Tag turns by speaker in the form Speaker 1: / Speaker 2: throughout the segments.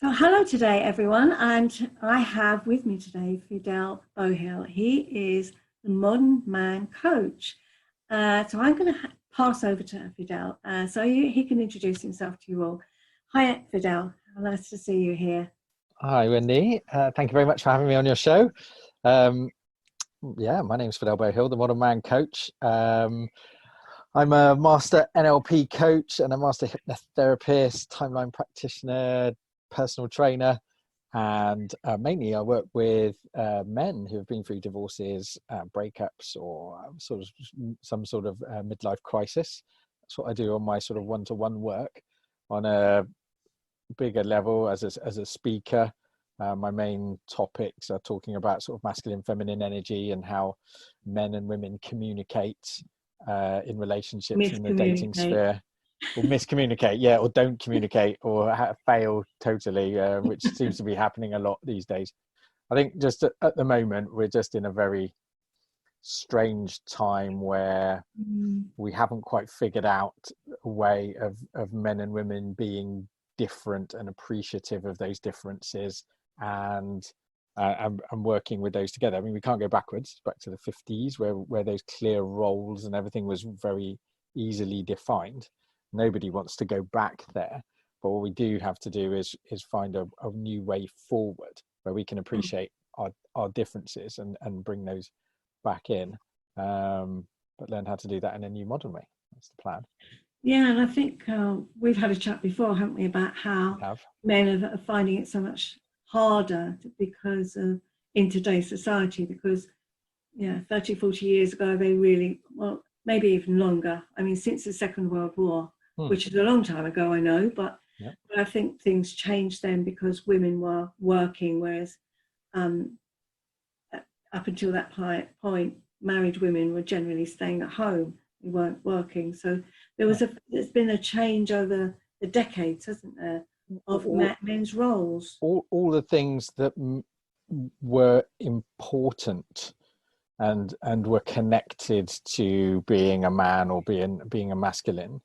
Speaker 1: So hello today, everyone, and I have with me today Fidel Beauhill. He is the modern man coach. So I'm going to pass over to Fidel he can introduce himself to you all. Hi, Fidel. Nice to see you here.
Speaker 2: Hi, Wendy. Thank you very much for having me on your show. Um, yeah, my name's Fidel Beauhill, the Modern Man Coach. I'm a master NLP coach and a master hypnotherapist, timeline practitioner, personal trainer, and mainly I work with men who have been through divorces, breakups, or some sort of midlife crisis. That's what I do on my sort of one-to-one work. On a bigger level as a speaker, my main topics are talking about sort of masculine, feminine energy and how men and women communicate in relationships in the dating
Speaker 1: Miscommunicate.
Speaker 2: sphere, or miscommunicate, yeah, or don't communicate, or fail totally, which seems to be happening a lot these days. I think just at the moment we're just in a very strange time where we haven't quite figured out a way of men and women being different and appreciative of those differences, and working with those together. I mean, we can't go backwards back to the 50s where those clear roles and everything was very easily defined. Nobody wants to go back there, but what we do have to do is find a new way forward where we can appreciate our differences and bring those back in, but learn how to do that in a new modern way. That's the plan.
Speaker 1: Yeah, and I think we've had a chat before, haven't we, about how men are finding it so much harder because of in today's society, because 30, 40 years ago, they really, well, maybe even longer. I mean, since the Second World War, which is a long time ago, I know, but I think things changed then because women were working, whereas up until that point, married women were generally staying at home. They weren't working. So there's been a change over the decades, hasn't there, of men's roles.
Speaker 2: All the things that were important and were connected to being a man or being a masculine,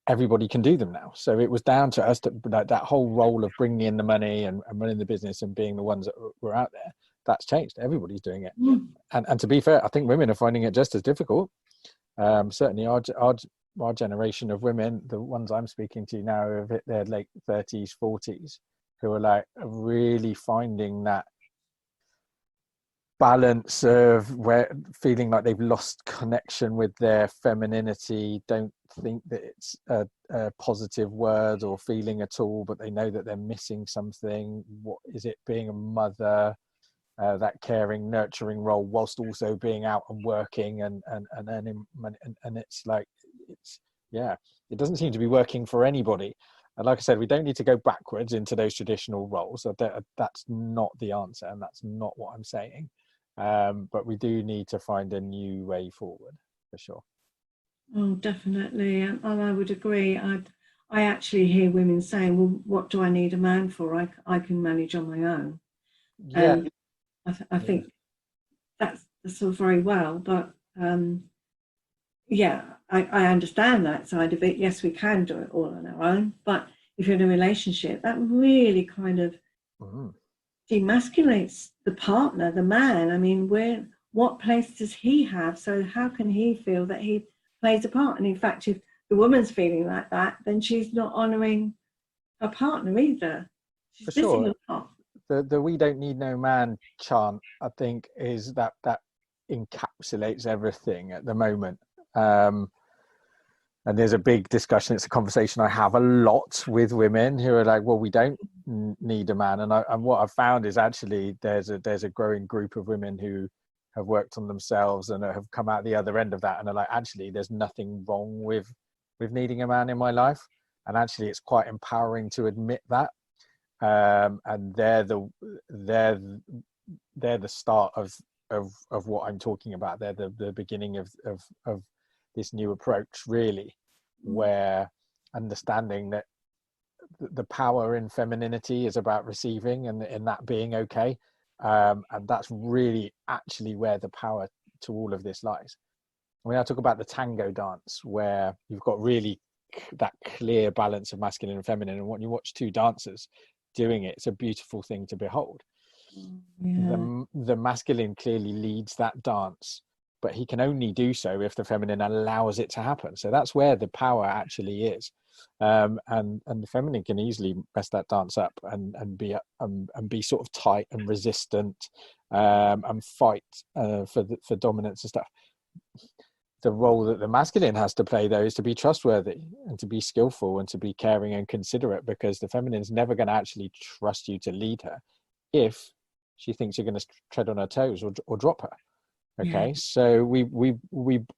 Speaker 2: everybody can do them now. So it was down to us to that whole role of bringing in the money and running the business and being the ones that were out there. That's changed. Everybody's doing it. And to be fair, I think women are finding it just as difficult. Certainly our generation of women, the ones I'm speaking to now, have hit their late 30s, 40s, who are like really finding that balance of where feeling like they've lost connection with their femininity, don't think that it's a positive word or feeling at all, but they know that they're missing something. What is it, being a mother, that caring, nurturing role, whilst also being out and working and earning money, and it's like it doesn't seem to be working for anybody. And like I said, we don't need to go backwards into those traditional roles. That's not the answer, and that's not what I'm saying. But we do need to find a new way forward, for sure.
Speaker 1: Oh, definitely. And I would agree. I actually hear women saying, well, what do I need a man for? I can manage on my own.
Speaker 2: Yeah.
Speaker 1: I think that's all very well, but I understand that side of it. Yes, we can do it all on our own, but if you're in a relationship, that really kind of demasculates the partner, the man. I mean, what place does he have? So how can he feel that he plays a part? And in fact, if the woman's feeling like that, then she's not honouring her partner either. She's missing a lot.
Speaker 2: The "we don't need no man" chant, I think, is that encapsulates everything at the moment. And there's a big discussion. It's a conversation I have a lot with women who are like, well, we don't need a man. And what I've found is actually there's a growing group of women who have worked on themselves and have come out the other end of that and are like, actually, there's nothing wrong with needing a man in my life. And actually, it's quite empowering to admit that. And they're the start of what I'm talking about. They're the beginning of this new approach, really, where understanding that the power in femininity is about receiving and that being okay, and that's really actually where the power to all of this lies. I mean, I talk about the tango dance, where you've got really that clear balance of masculine and feminine. And when you watch two dancers doing it, it's a beautiful thing to behold.
Speaker 1: Yeah.
Speaker 2: The masculine clearly leads that dance, but he can only do so if the feminine allows it to happen. So that's where the power actually is. And the feminine can easily mess that dance up and be sort of tight and resistant, and fight for dominance and stuff. The role that the masculine has to play, though, is to be trustworthy and to be skillful and to be caring and considerate, because the feminine is never going to actually trust you to lead her if she thinks you're going to tread on her toes or drop her. Okay, so we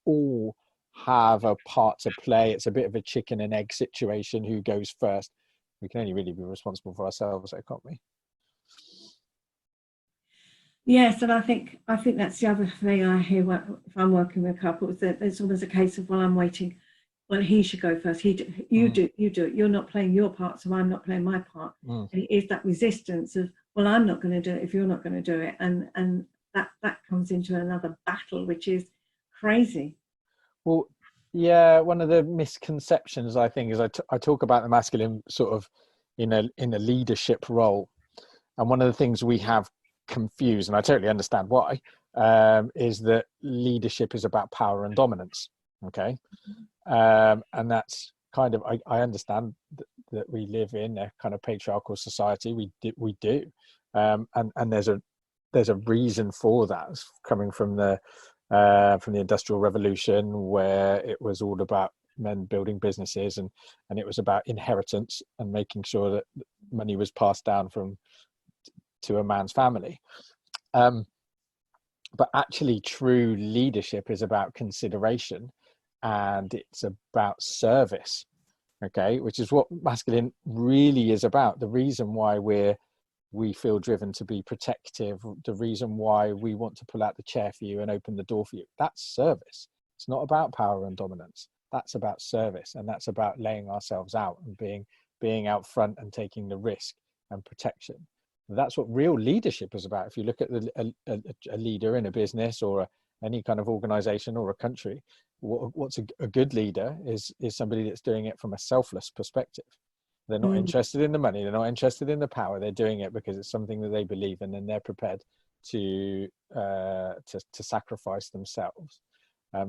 Speaker 2: all have a part to play. It's a bit of a chicken and egg situation. Who goes first? We can only really be responsible for ourselves, though, can't we?
Speaker 1: Yes, and I think that's the other thing I hear if I'm working with couples, that it's almost a case of, well, I'm waiting. Well, he should go first. You do it. You're not playing your part, so I'm not playing my part. And it is that resistance of, well, I'm not going to do it if you're not going to do it, and that comes into another battle, which is crazy.
Speaker 2: Well, yeah, one of the misconceptions, I think, is I talk about the masculine sort of in a leadership role, and one of the things we have confused, and I totally understand why, is that leadership is about power and dominance. Okay, and that's kind of, I understand that we live in a kind of patriarchal society. We do, and there's a reason for that. It's coming from the Industrial Revolution, where it was all about men building businesses, and it was about inheritance and making sure that money was passed down to a man's family. But actually, true leadership is about consideration, and it's about service. Okay, which is what masculine really is about. The reason why we feel driven to be protective, the reason why we want to pull out the chair for you and open the door for you, that's service. It's not about power and dominance. That's about service, and that's about laying ourselves out and being out front and taking the risk and protection. That's what real leadership is about. If you look at a leader in a business or any kind of organization or a country, what's a good leader is somebody that's doing it from a selfless perspective. They're not interested in the money. They're not interested in the power. They're doing it because it's something that they believe in, and they're prepared to sacrifice themselves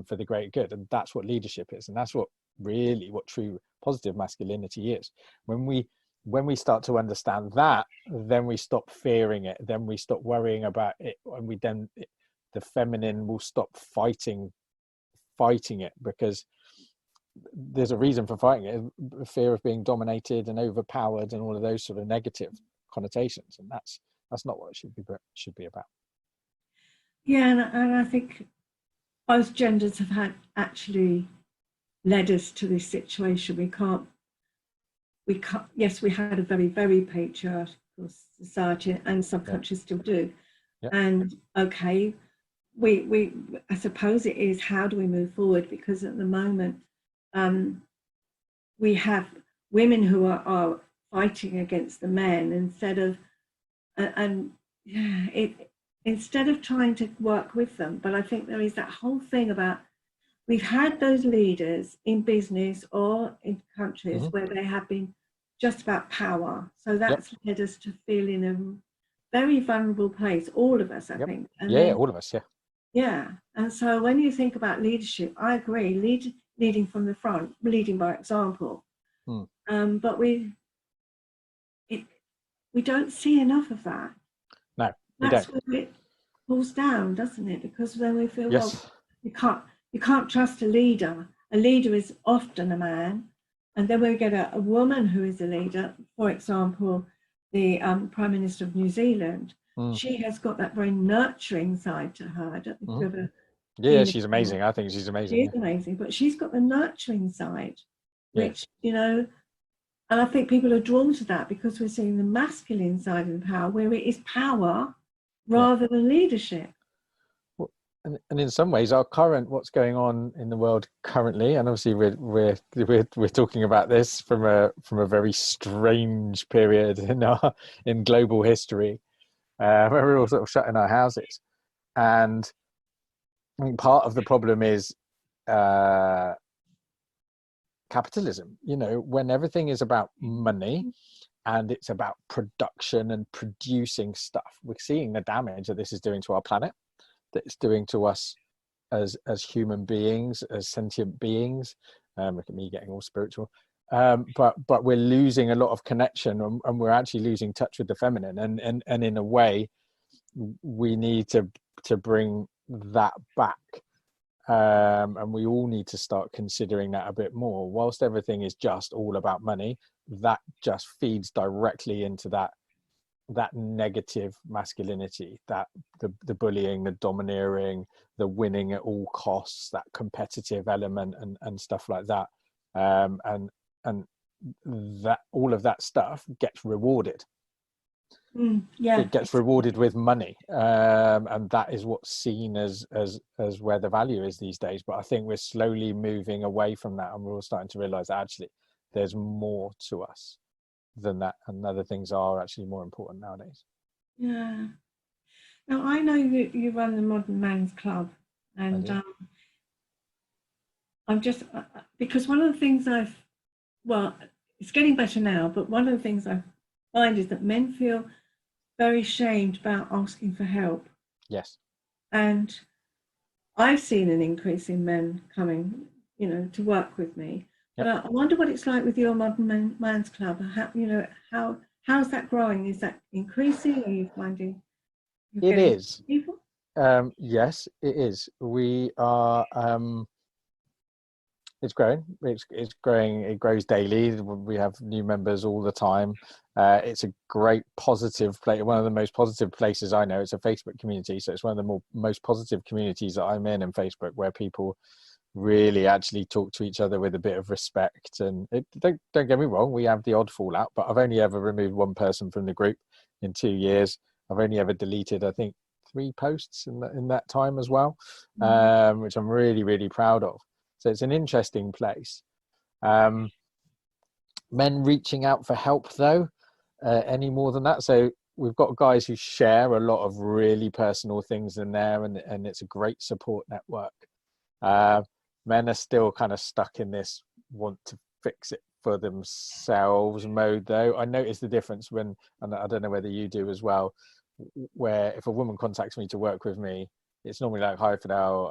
Speaker 2: for the great good. And that's what leadership is, and that's what true positive masculinity is. When we start to understand that, then we stop fearing it. Then we stop worrying about it, and the feminine will stop fighting it, because there's a reason for fighting it: fear of being dominated and overpowered, and all of those sort of negative connotations. And that's not what it should be about.
Speaker 1: Yeah, and I think both genders have had actually led us to this situation. We can't. Yes, we had a very, very patriarchal society, and some countries still do.
Speaker 2: Yeah.
Speaker 1: And okay, I suppose it is, how do we move forward? Because at the moment, we have women who are fighting against the men instead of trying to work with them. But I think there is that whole thing about, we've had those leaders in business or in countries where they have been just about power. So that's led us to feel in a very vulnerable place, all of us, I think. And
Speaker 2: then, all of us,
Speaker 1: Yeah. And so when you think about leadership, I agree, leading from the front, leading by example. But we don't see enough of that.
Speaker 2: No,
Speaker 1: that's where it falls down, doesn't it? Because then we feel, well, you can't trust a leader. A leader is often a man. And then we get a woman who is a leader. For example, the Prime Minister of New Zealand. She has got that very nurturing side to her. I don't think you've ever.
Speaker 2: Yeah, she's amazing. I think she's amazing.
Speaker 1: She's amazing, but she's got the nurturing side, which, and I think people are drawn to that because we're seeing the masculine side of the power, where it is power rather than leadership.
Speaker 2: And in some ways, what's going on in the world currently, and obviously we're talking about this from a very strange period in global history, where we're all sort of shut in our houses, and I think part of the problem is capitalism, you know, when everything is about money and it's about production and producing stuff. We're seeing the damage that this is doing to our planet, that it's doing to us as human beings, as sentient beings. Look at me getting all spiritual. But we're losing a lot of connection, and we're actually losing touch with the feminine. And in a way, we need to bring that back. And we all need to start considering that a bit more. Whilst everything is just all about money, that just feeds directly into that negative masculinity, that the bullying, the domineering, the winning at all costs, that competitive element and stuff like that. And that all of that stuff gets rewarded. It gets rewarded with money, and that is what's seen as where the value is these days. But I think we're slowly moving away from that, and we're all starting to realize that actually there's more to us than that, and other things are actually more important nowadays.
Speaker 1: Yeah. Now I know you run the Modern Man's Club, and I'm just because one of the things it's getting better now, but one of the things I find is that men feel very shamed about asking for help.
Speaker 2: Yes.
Speaker 1: And I've seen an increase in men coming, you know, to work with me. But I wonder what it's like with your Modern Man's Club. How's that growing? Is that increasing? Are you finding
Speaker 2: it is
Speaker 1: people?
Speaker 2: Yes, it is. We are it's growing. It's growing. It grows daily. We have new members all the time. It's a great positive place. One of the most positive places I know. It's a Facebook community, so it's one of the most positive communities that I'm in Facebook, where people really actually talk to each other with a bit of respect. And don't get me wrong, we have the odd fallout, but I've only ever removed one person from the group in 2 years. I've only ever deleted, I think, 3 posts in that time as well, which I'm really, really proud of. So it's an interesting place. Men reaching out for help, though, any more than that. So we've got guys who share a lot of really personal things in there, and it's a great support network. Men are still kind of stuck in this want to fix it for themselves mode, though. I notice the difference when, and I don't know whether you do as well, where if a woman contacts me to work with me, it's normally like, "Hi Fidel,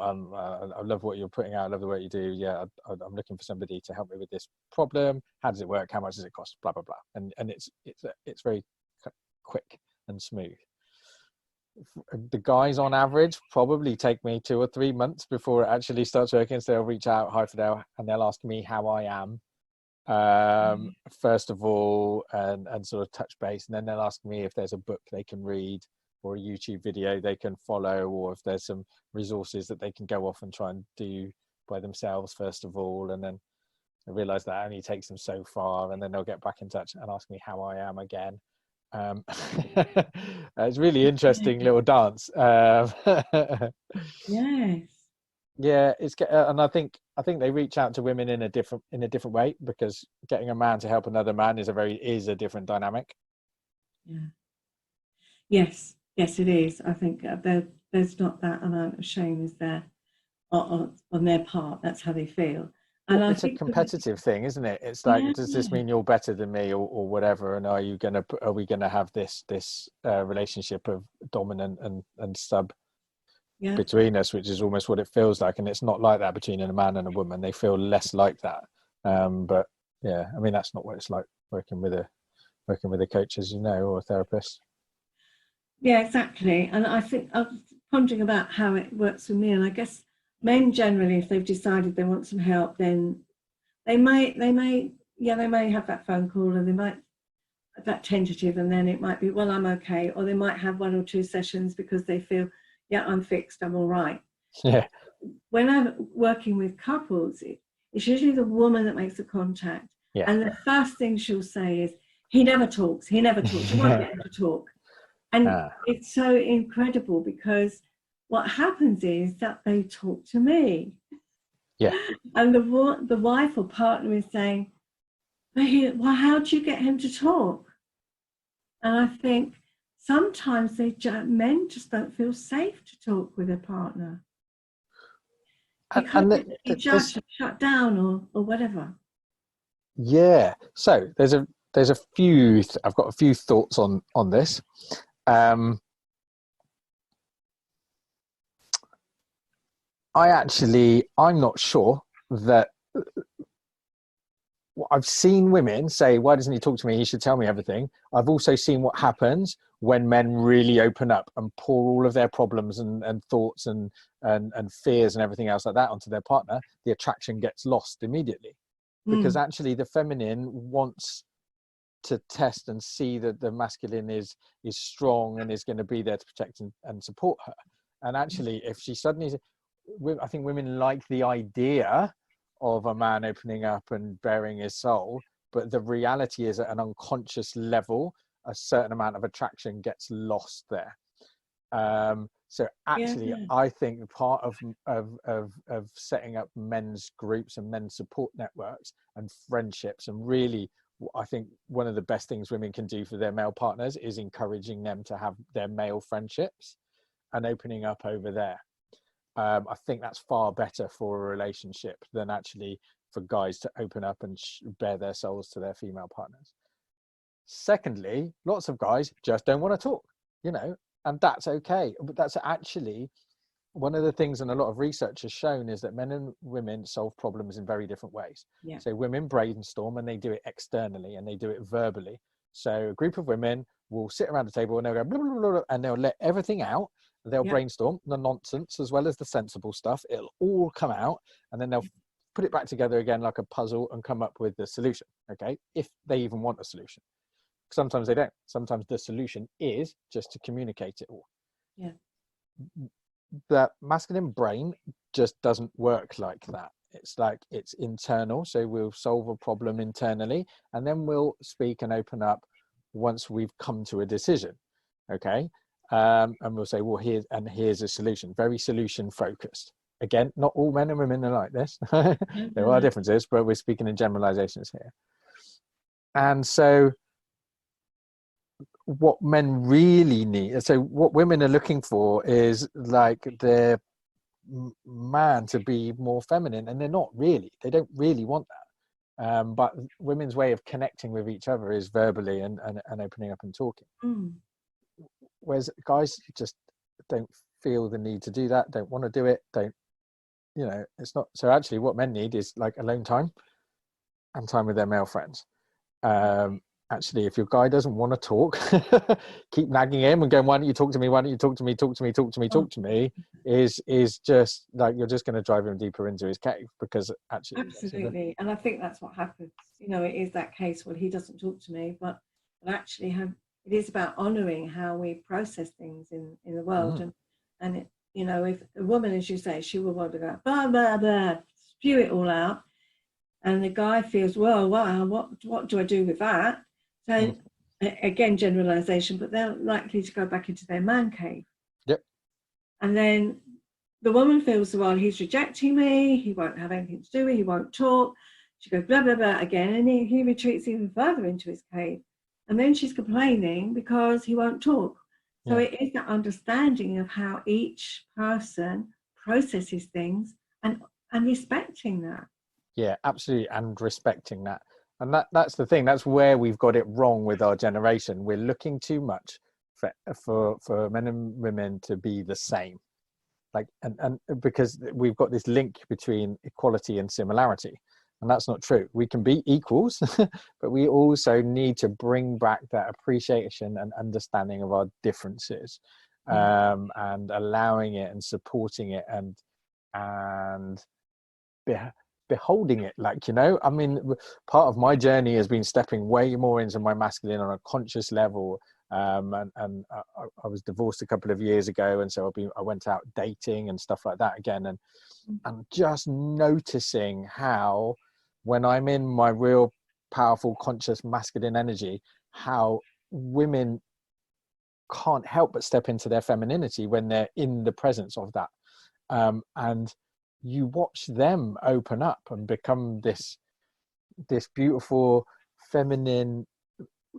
Speaker 2: I love what you're putting out, I love the work you do. Yeah, I'm looking for somebody to help me with this problem. How does it work? How much does it cost? Blah blah blah." And it's very quick and smooth. The guys on average probably take me 2 or 3 months before it actually starts working. So they'll reach out, "Hi Fidel," and they'll ask me how I am, first of all, and sort of touch base, and then they'll ask me if there's a book they can read or a YouTube video they can follow, or if there's some resources that they can go off and try and do by themselves first of all. And then I realize that only takes them so far, and then they'll get back in touch and ask me how I am again. It's really interesting little dance.
Speaker 1: Yes.
Speaker 2: Yeah, and I think they reach out to women in a different way, because getting a man to help another man is a different dynamic.
Speaker 1: Yes, it is. I think there's not that amount of shame is there on their part. That's how they feel. And
Speaker 2: it's a competitive thing, isn't it? It's like, does this mean you're better than me, or whatever? And are we gonna have this relationship of dominant and sub between us, which is almost what it feels like. And it's not like that between a man and a woman. They feel less like that. But yeah, I mean, that's not what it's like working with a coach, as you know, or a therapist. Yeah,
Speaker 1: exactly. And I think I was pondering about how it works with me, and I guess men generally, if they've decided they want some help, then they may have that phone call, and they might that tentative, and then it might be, well, I'm okay, or they might have 1 or 2 sessions because they feel, yeah, I'm fixed, I'm all right.
Speaker 2: Yeah.
Speaker 1: When I'm working with couples, it's usually the woman that makes the contact, and the first thing she'll say is, he never talks, you won't get him to talk. And it's so incredible, because what happens is that they talk to me.
Speaker 2: Yeah.
Speaker 1: And the wife or partner is saying, well, how do you get him to talk? And I think sometimes men just don't feel safe to talk with their partner. Because they judge, shut down, or whatever.
Speaker 2: Yeah. So there's a few. I've got a few thoughts on this. I'm not sure that I've seen women say, why doesn't he talk to me? He should tell me everything. I've also seen what happens when men really open up and pour all of their problems and thoughts and fears and everything else like that onto their partner. The attraction gets lost immediately, because actually the feminine wants to test and see that the masculine is strong and is going to be there to protect and support her. And actually, if she suddenly, I think women like the idea of a man opening up and bearing his soul, but the reality is at an unconscious level, a certain amount of attraction gets lost there. So actually, I think part of setting up men's groups and men's support networks and friendships, and really, I think one of the best things women can do for their male partners is encouraging them to have their male friendships and opening up over there. I think that's far better for a relationship than actually for guys to open up and bare their souls to their female partners. Secondly, lots of guys just don't want to talk, and that's okay. But that's actually one of the things, and a lot of research has shown, is that men and women solve problems in very different ways. Yeah. So women brainstorm and they do it externally and they do it verbally. So a group of women will sit around the table and they'll go blah, blah, blah, blah, and they'll let everything out. They'll brainstorm the nonsense as well as the sensible stuff. It'll all come out, and then they'll put it back together again like a puzzle and come up with the solution. Okay, if they even want a solution. Sometimes they don't. Sometimes the solution is just to communicate it all.
Speaker 1: Yeah.
Speaker 2: The masculine brain just doesn't work like that. It's internal. So we'll solve a problem internally, and then we'll speak and open up once we've come to a decision. Okay. And we'll say, well, here's a solution. Very solution focused. Again, not all men and women are like this. There are differences, but we're speaking in generalizations here. And so what men really need, so what women are looking for is like their man to be more feminine, and they're not really. They don't really want that. But women's way of connecting with each other is verbally and opening up and talking. Whereas guys just don't feel the need to do that, don't want to do it, it's not. So actually what men need is like alone time and time with their male friends. Actually, if your guy doesn't want to talk, keep nagging him and going, why don't you talk to me? Why don't you talk to me? Talk to me, talk to me, talk to me, is just like, you're just going to drive him deeper into his cave, because actually.
Speaker 1: Absolutely. And I think that's what happens. It is that case, well, he doesn't talk to me, but actually it is about honouring how we process things in the world. And it, if a woman, as you say, she will want to go, blah, blah, blah, spew it all out. And the guy feels, well, wow, what do I do with that? So again, generalization, but they're likely to go back into their man cave.
Speaker 2: Yep.
Speaker 1: And then the woman feels, well, he's rejecting me. He won't have anything to do with it. He won't talk. She goes, blah, blah, blah, again. And he retreats even further into his cave. And then she's complaining because he won't talk. So it is that understanding of how each person processes things and respecting that. Yeah,
Speaker 2: absolutely. And respecting that. And that's the thing. That's where we've got it wrong with our generation. We're looking too much for men and women to be the same. And because we've got this link between equality and similarity. And that's not true. We can be equals, but we also need to bring back that appreciation and understanding of our differences, and allowing it and supporting it and beholding it. I mean, part of my journey has been stepping way more into my masculine on a conscious level. And I was divorced a couple of years ago, and so I went out dating and stuff like that again, and I'm just noticing how, when I'm in my real powerful, conscious, masculine energy, how women can't help but step into their femininity when they're in the presence of that. And you watch them open up and become this beautiful, feminine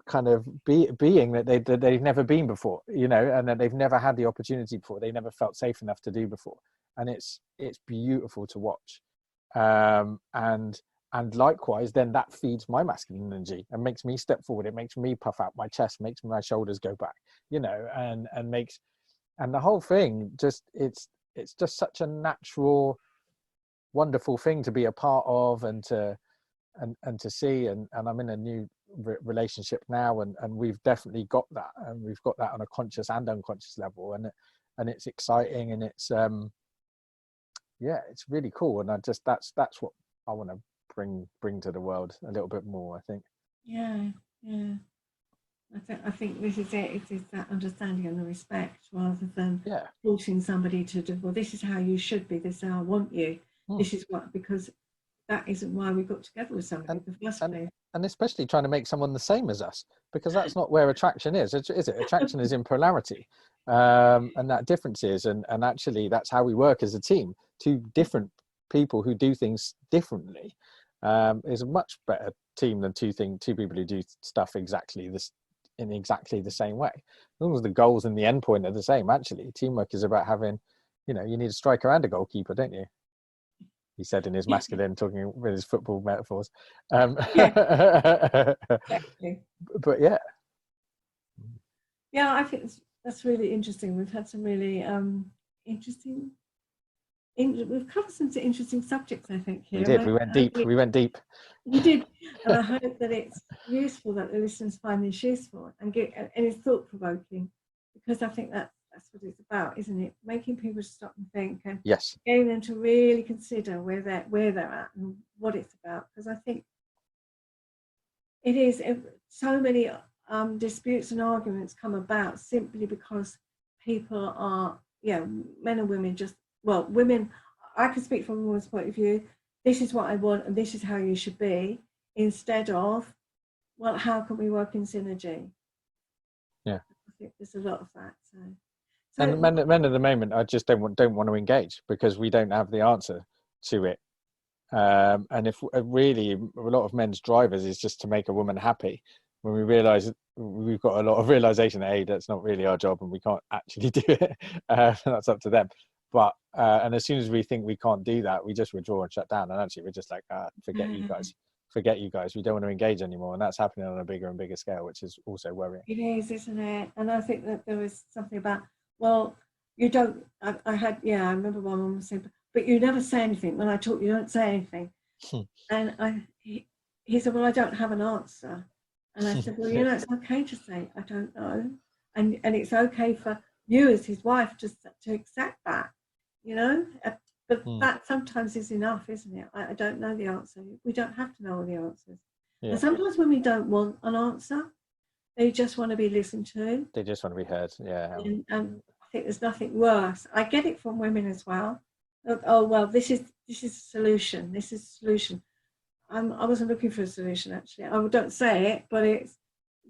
Speaker 2: kind of being that they've never been before, and that they've never had the opportunity before. They never felt safe enough to do before. And it's beautiful to watch. And and likewise, then that feeds my masculine energy and makes me step forward. It makes me puff out my chest, makes my shoulders go back, and the whole thing it's just such a natural, wonderful thing to be a part of, and to see. And I'm in a new relationship now, and we've definitely got that, and we've got that on a conscious and unconscious level, and it's exciting, and it's it's really cool. And that's what I want to bring to the world a little bit more, I think.
Speaker 1: I think this is it. It is that understanding and the respect, rather than forcing somebody to do, well, this is how you should be, this is how I want you, this is what, because that isn't why we got together with somebody in the first place.
Speaker 2: And especially trying to make someone the same as us, because that's not where attraction is it? Attraction is in polarity, and that difference is, and actually that's how we work as a team. Two different people who do things differently is a much better team than two people who do stuff in exactly the same way. As long as the goals and the end point are the same, actually teamwork is about having, you need a striker and a goalkeeper, don't you? He said in his masculine, talking with his football metaphors.
Speaker 1: Exactly.
Speaker 2: But
Speaker 1: I think that's really interesting. We've had some really we've covered some interesting subjects, I think, here.
Speaker 2: We did. We went deep.
Speaker 1: We did, and I hope that it's useful, that the listeners find this useful and it's thought-provoking, because I think that's what it's about, isn't it? Making people stop and think, and getting them to really consider where they're at and what it's about. Because I think it is so many disputes and arguments come about simply because people are, men and women women, I can speak from a woman's point of view, this is what I want and this is how you should be, instead of, well, how can we work in synergy? I think there's a lot of that. So
Speaker 2: and men at the moment, I just don't want to engage, because we don't have the answer to it. And if really a lot of men's drivers is just to make a woman happy, when we realize we've got a lot of realization that, hey, that's not really our job and we can't actually do it. That's up to them. But and as soon as we think we can't do that, we just withdraw and shut down. And actually we're just like, forget you guys, we don't want to engage anymore. And that's happening on a bigger and bigger scale, which is also worrying.
Speaker 1: It is, isn't it? And I think that there was something about, well, you don't, I remember my mum saying, but you never say anything. When I talk, you don't say anything. And he said, well, I don't have an answer. And I said, well, it's okay to say, I don't know. And it's okay for you as his wife to accept that, but that sometimes is enough, isn't it? I don't know the answer. We don't have to know all the answers. And sometimes women don't want an answer. They just want to be listened to.
Speaker 2: They just want to be heard.
Speaker 1: And I think there's nothing worse. I get it from women as well. Oh, well, this is a solution. This is a solution. I wasn't looking for a solution, actually. I don't say it, but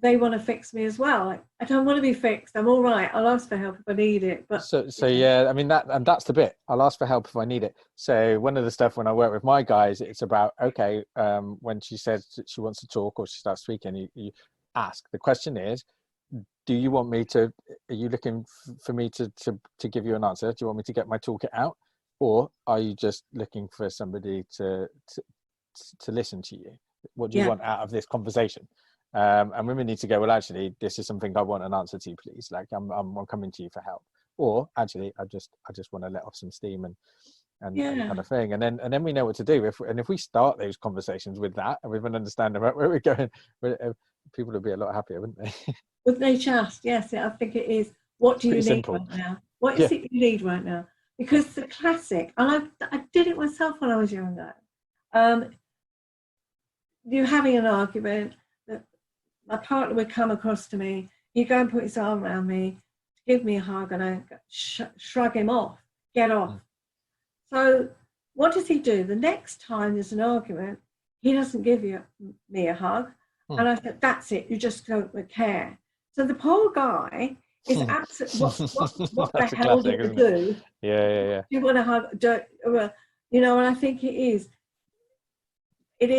Speaker 1: they want to fix me as well. I don't want to be fixed. I'm all right. I'll ask for help if I need it. But
Speaker 2: I mean, that's the bit. I'll ask for help if I need it. So one of the stuff when I work with my guys, it's about, when she says that she wants to talk or she starts speaking, you ask. The question is, do you want me to? Are you looking for me to give you an answer? Do you want me to get my toolkit out, or are you just looking for somebody to listen to you? What do you want out of this conversation? And women need to go, well, actually, this is something I want an answer to, please. Like I'm coming to you for help. Or actually, I just want to let off some steam and kind of thing. And then we know what to do. If we start those conversations with that and with an understanding about where we're going, people would be a lot happier, wouldn't they?
Speaker 1: Wouldn't they just? Yes, I think it is. What do you need right now? What is it you need right now? Because the classic, and I did it myself when I was younger. You're having an argument. My partner would come across to me, he'd go and put his arm around me, give me a hug, and I shrug him off, get off. So what does he do? The next time there's an argument, he doesn't give me a hug. And I said, that's it, you just don't care. So the poor guy is absolutely, what the hell do you do?
Speaker 2: Yeah.
Speaker 1: You want to hug, and I think it is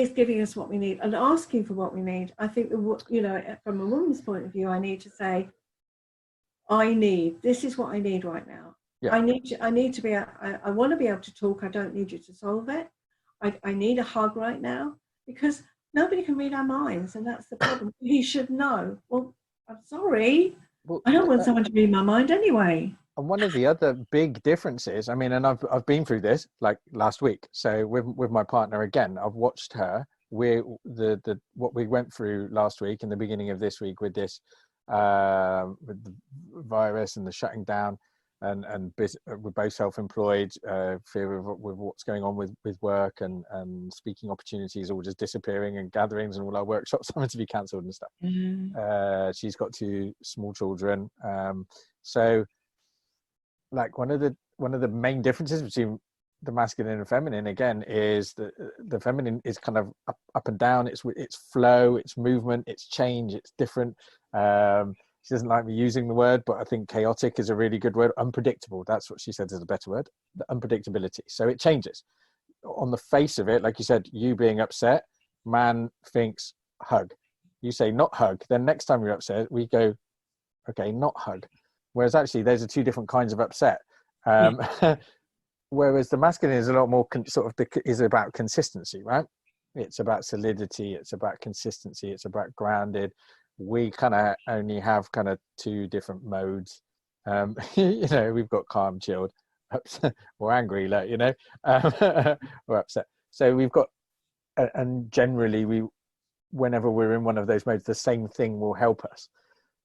Speaker 1: giving us what we need and asking for what we need. I think, from a woman's point of view, I need to say, this is what I need right now. I want to be able to talk. I don't need you to solve it. I need a hug right now, because nobody can read our minds, and that's the problem. He should know. Well, I'm sorry,
Speaker 2: Well,
Speaker 1: I don't want someone to read my mind anyway.
Speaker 2: and one of the other big differences, I mean, and I've been through this like last week. So with my partner again, I've watched her. What we went through last week and the beginning of this week with this with the virus and the shutting down, and we're both self-employed, fear of with what's going on with work, and speaking opportunities all just disappearing, and gatherings and all our workshops having to be cancelled and stuff. She's got 2 small children, so like one of the main differences between the masculine and feminine again is that the feminine is kind of up and down. It's flow, it's movement, it's change, it's different. She doesn't like me using the word, but I think chaotic is a really good word. Unpredictable, that's what she said is a better word. The unpredictability. So it changes. On the face of it, like you said, you being upset, man thinks hug. You say not hug, then next time you're upset, we go, okay, not hug. Whereas actually those are 2 different kinds of upset. Whereas the masculine is a lot more is about consistency, right? It's about solidity, it's about consistency, it's about grounded. We kind of only have kind of 2 different modes. You know, we've got calm, chilled, upset, or angry, like, you know, or upset. So we've got, and generally whenever we're in one of those modes, the same thing will help us.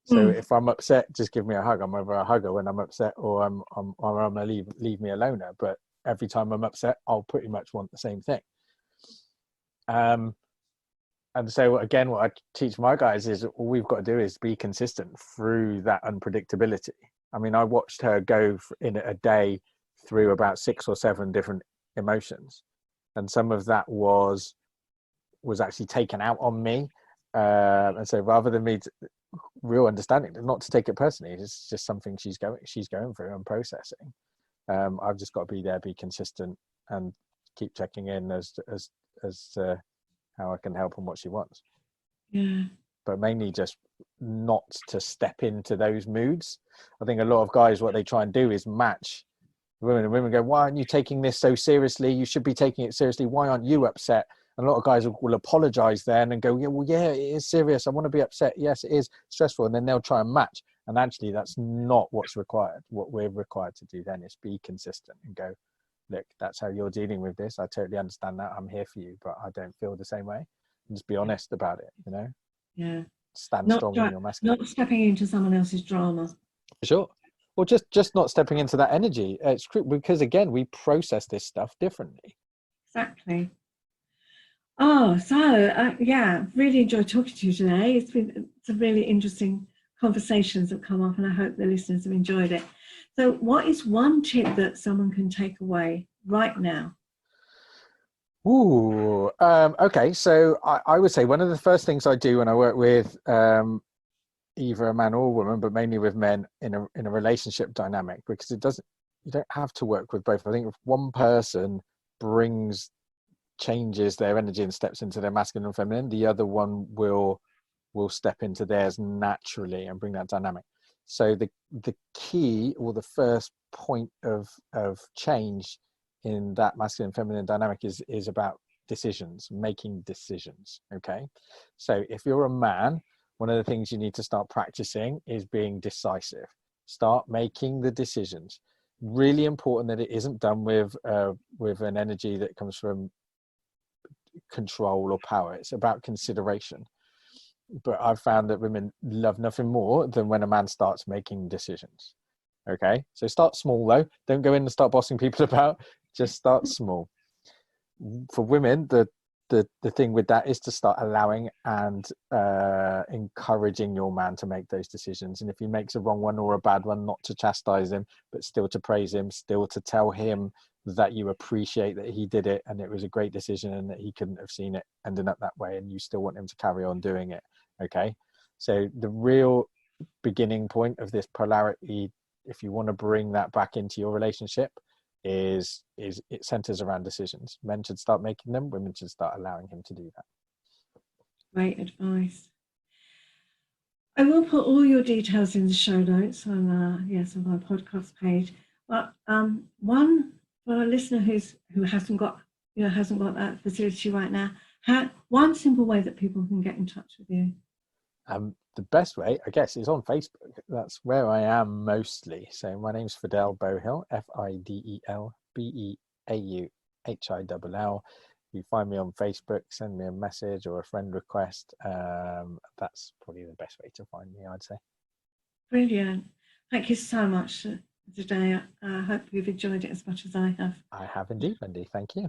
Speaker 2: So if I'm upset, just give me a hug. I'm either a hugger when I'm upset, or I'm a leave me alone. But every time I'm upset, I'll pretty much want the same thing. And so again, what I teach my guys is all we've got to do is be consistent through that unpredictability. I mean, I watched her go in a day through about 6 or 7 different emotions, and some of that was actually taken out on me. And so rather than me real understanding, not to take it personally, it's just something she's going through and processing. I've just got to be there, be consistent, and keep checking in as to how I can help and what she wants. But mainly just not to step into those moods. I think a lot of guys, what they try and do is match women, and women go, why aren't you taking this so seriously? You should be taking it seriously. Why aren't you upset? And a lot of guys will apologize then and go, yeah, it is serious. I want to be upset. Yes, it is stressful. And then they'll try and match. And actually, that's not what's required. What we're required to do then is be consistent and go, look, that's how you're dealing with this. I totally understand that. I'm here for you, but I don't feel the same way. And just be honest about it, you know?
Speaker 1: Yeah.
Speaker 2: Stand strong in your masculine.
Speaker 1: Not stepping into someone else's drama.
Speaker 2: Sure. Or just not stepping into that energy. It's because, again, we process this stuff differently.
Speaker 1: Exactly. Oh, so yeah, really enjoyed talking to you today. It's been some really interesting conversations that come up, and I hope the listeners have enjoyed it. So what is one tip that someone can take away right now?
Speaker 2: Okay. So I would say one of the first things I do when I work with either a man or a woman, but mainly with men in a relationship dynamic, because you don't have to work with both. I think if one person changes their energy and steps into their masculine and feminine, the other one will step into theirs naturally and bring that dynamic. So the key, or the first point of change in that masculine and feminine dynamic is about decisions, making decisions. Okay, so if you're a man, one of the things you need to start practicing is being decisive. Start making the decisions. Really important that it isn't done with an energy that comes from control or power. It's about consideration. But I've found that women love nothing more than when a man starts making decisions. Okay, so start small though. Don't go in and start bossing people about. Just start small. For women, the thing with that is to start allowing and encouraging your man to make those decisions. And if he makes a wrong one or a bad one, not to chastise him, but still to praise him, still to tell him that you appreciate that he did it and it was a great decision and that he couldn't have seen it ending up that way, and you still want him to carry on doing it. Okay, so the real beginning point of this polarity, if you want to bring that back into your relationship, is it centers around decisions. Men should start making them, women should start allowing him to do that.
Speaker 1: Great advice. I will put all your details in the show notes on on my podcast page. But one for a listener who hasn't got hasn't got that facility right now, one simple way that people can get in touch with you?
Speaker 2: The best way, I guess, is on Facebook. That's where I am mostly. So my name's Fidel Beauhill, FIDEL BEAUHILL. You find me on Facebook, send me a message or a friend request. That's probably the best way to find me, I'd say.
Speaker 1: Brilliant. Thank you so much today. I hope you've enjoyed it as much as I have.
Speaker 2: I have indeed, Wendy. Thank you.